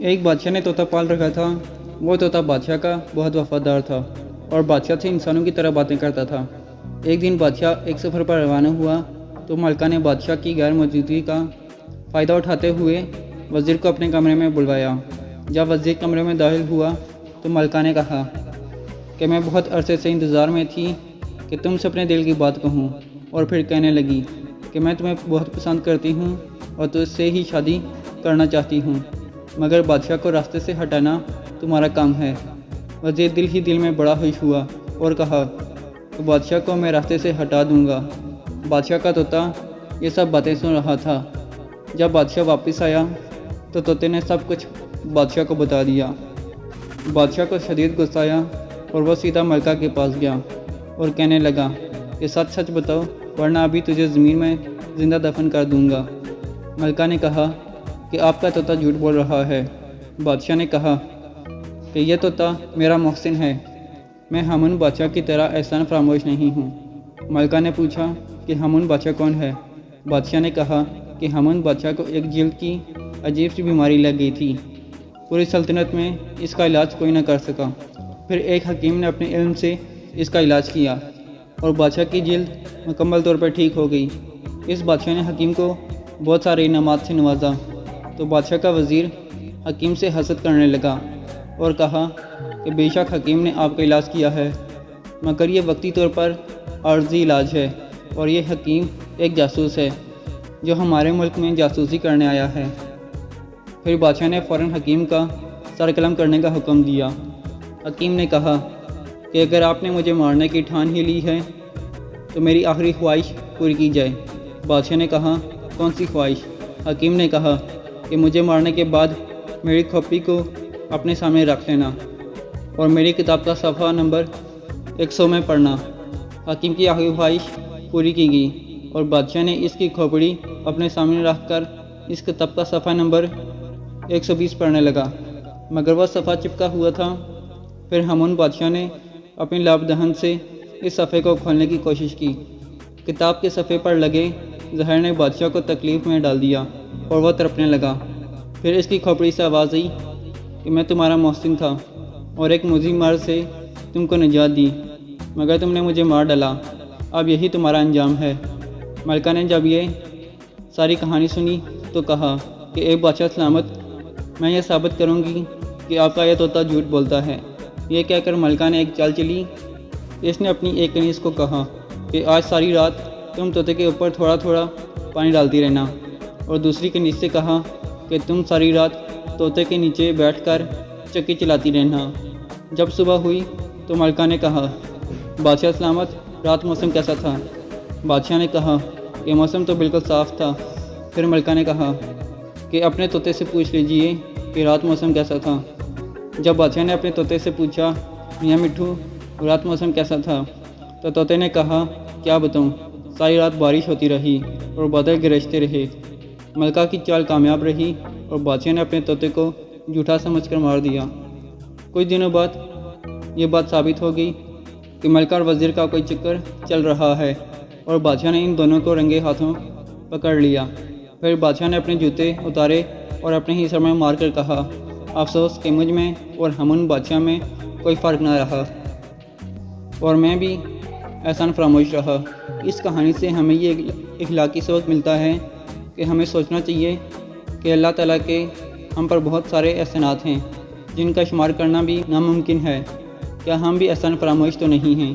ایک بادشاہ نے طوطا پال رکھا تھا۔ وہ طوطا بادشاہ کا بہت وفادار تھا اور بادشاہ سے انسانوں کی طرح باتیں کرتا تھا۔ ایک دن بادشاہ ایک سفر پر روانہ ہوا تو ملکہ نے بادشاہ کی غیر موجودگی کا فائدہ اٹھاتے ہوئے وزیر کو اپنے کمرے میں بلوایا۔ جب وزیر کمرے میں داخل ہوا تو ملکہ نے کہا کہ میں بہت عرصے سے انتظار میں تھی کہ تم سے اپنے دل کی بات کہوں، اور پھر کہنے لگی کہ میں تمہیں بہت پسند کرتی ہوں اور تجھ سے ہی شادی کرنا چاہتی ہوں، مگر بادشاہ کو راستے سے ہٹانا تمہارا کام ہے۔ وزیر دل ہی دل میں بڑا خوش ہوا اور کہا کہ بادشاہ کو میں راستے سے ہٹا دوں گا۔ بادشاہ کا طوطا یہ سب باتیں سن رہا تھا۔ جب بادشاہ واپس آیا تو طوطے نے سب کچھ بادشاہ کو بتا دیا۔ بادشاہ کو شدید غصہ آیا اور وہ سیدھا ملکہ کے پاس گیا اور کہنے لگا کہ سچ سچ بتاؤ، ورنہ ابھی تجھے زمین میں زندہ دفن کر دوں گا۔ ملکہ نے کہا کہ آپ کا طوطا جھوٹ بول رہا ہے۔ بادشاہ نے کہا کہ یہ طوطا میرا محسن ہے، میں ہامون بادشاہ کی طرح احسان فراموش نہیں ہوں۔ ملکہ نے پوچھا کہ ہامون بادشاہ کون ہے؟ بادشاہ نے کہا کہ ہامون بادشاہ کو ایک جلد کی عجیب سی بیماری لگ گئی تھی، پوری سلطنت میں اس کا علاج کوئی نہ کر سکا۔ پھر ایک حکیم نے اپنے علم سے اس کا علاج کیا اور بادشاہ کی جلد مکمل طور پر ٹھیک ہو گئی۔ اس بادشاہ نے حکیم کو بہت سارے انعامات سے نوازا تو بادشاہ کا وزیر حکیم سے حسد کرنے لگا اور کہا کہ بے شک حکیم نے آپ کا علاج کیا ہے، مگر یہ وقتی طور پر عارضی علاج ہے، اور یہ حکیم ایک جاسوس ہے جو ہمارے ملک میں جاسوسی کرنے آیا ہے۔ پھر بادشاہ نے فوراً حکیم کا سر قلم کرنے کا حکم دیا۔ حکیم نے کہا کہ اگر آپ نے مجھے مارنے کی ٹھان ہی لی ہے تو میری آخری خواہش پوری کی جائے۔ بادشاہ نے کہا کون سی خواہش؟ حکیم نے کہا کہ مجھے مارنے کے بعد میری کھوپڑی کو اپنے سامنے رکھ لینا اور میری کتاب کا صفحہ نمبر 100 میں پڑھنا۔ حکیم کی آخری خواہش پوری کی گئی اور بادشاہ نے اس کی کھوپڑی اپنے سامنے رکھ کر اس کتاب کا صفحہ نمبر 120 پڑھنے لگا، مگر وہ صفحہ چپکا ہوا تھا۔ پھر ہامون بادشاہ نے اپنی لاب دہن سے اس صفحے کو کھولنے کی کوشش کی۔ کتاب کے صفحے پر لگے زہر نے بادشاہ کو تکلیف میں ڈال دیا اور وہ تڑپنے لگا۔ پھر اس کی کھوپڑی سے آواز آئی کہ میں تمہارا محسن تھا اور ایک مضی مرض سے تم کو نجات دی، مگر تم نے مجھے مار ڈالا، اب یہی تمہارا انجام ہے۔ ملکہ نے جب یہ ساری کہانی سنی تو کہا کہ اے بادشاہ سلامت، میں یہ ثابت کروں گی کہ آپ کا یہ طوطا جھوٹ بولتا ہے۔ یہ کہہ کر ملکہ نے ایک چال چلی۔ اس نے اپنی ایک کنیز کو کہا کہ آج ساری رات تم طوطے کے اوپر تھوڑا تھوڑا پانی ڈالتی رہنا، اور دوسری کنیز سے کہا کہ تم ساری رات طوطے کے نیچے بیٹھ کر چکی چلاتی رہنا۔ جب صبح ہوئی تو ملکہ نے کہا بادشاہ سلامت، رات موسم کیسا تھا؟ بادشاہ نے کہا کہ موسم تو بالکل صاف تھا۔ پھر ملکہ نے کہا کہ اپنے طوطے سے پوچھ لیجئے کہ رات موسم کیسا تھا۔ جب بادشاہ نے اپنے طوطے سے پوچھا میاں مٹھو، رات موسم کیسا تھا، تو طوطے نے کہا کیا بتاؤں، ساری رات بارش ہوتی رہی اور بادل گرجتے رہے۔ ملکہ کی چال کامیاب رہی اور بادشاہ نے اپنے طوطے کو جھوٹا سمجھ کر مار دیا۔ کچھ دنوں بعد یہ بات ثابت ہو گئی کہ ملکہ اور وزیر کا کوئی چکر چل رہا ہے، اور بادشاہ نے ان دونوں کو رنگے ہاتھوں پکڑ لیا۔ پھر بادشاہ نے اپنے جوتے اتارے اور اپنے ہی سر میں مار کر کہا افسوس کہ مجھ میں اور ہامون بادشاہ میں کوئی فرق نہ رہا، اور میں بھی احسان فراموش رہا۔ اس کہانی سے ہمیں یہ اخلاقی سبق ملتا ہے کہ ہمیں سوچنا چاہیے کہ اللہ تعالیٰ کے ہم پر بہت سارے احسانات ہیں جن کا شمار کرنا بھی ناممکن ہے۔ کیا ہم بھی احسان فراموش تو نہیں ہیں؟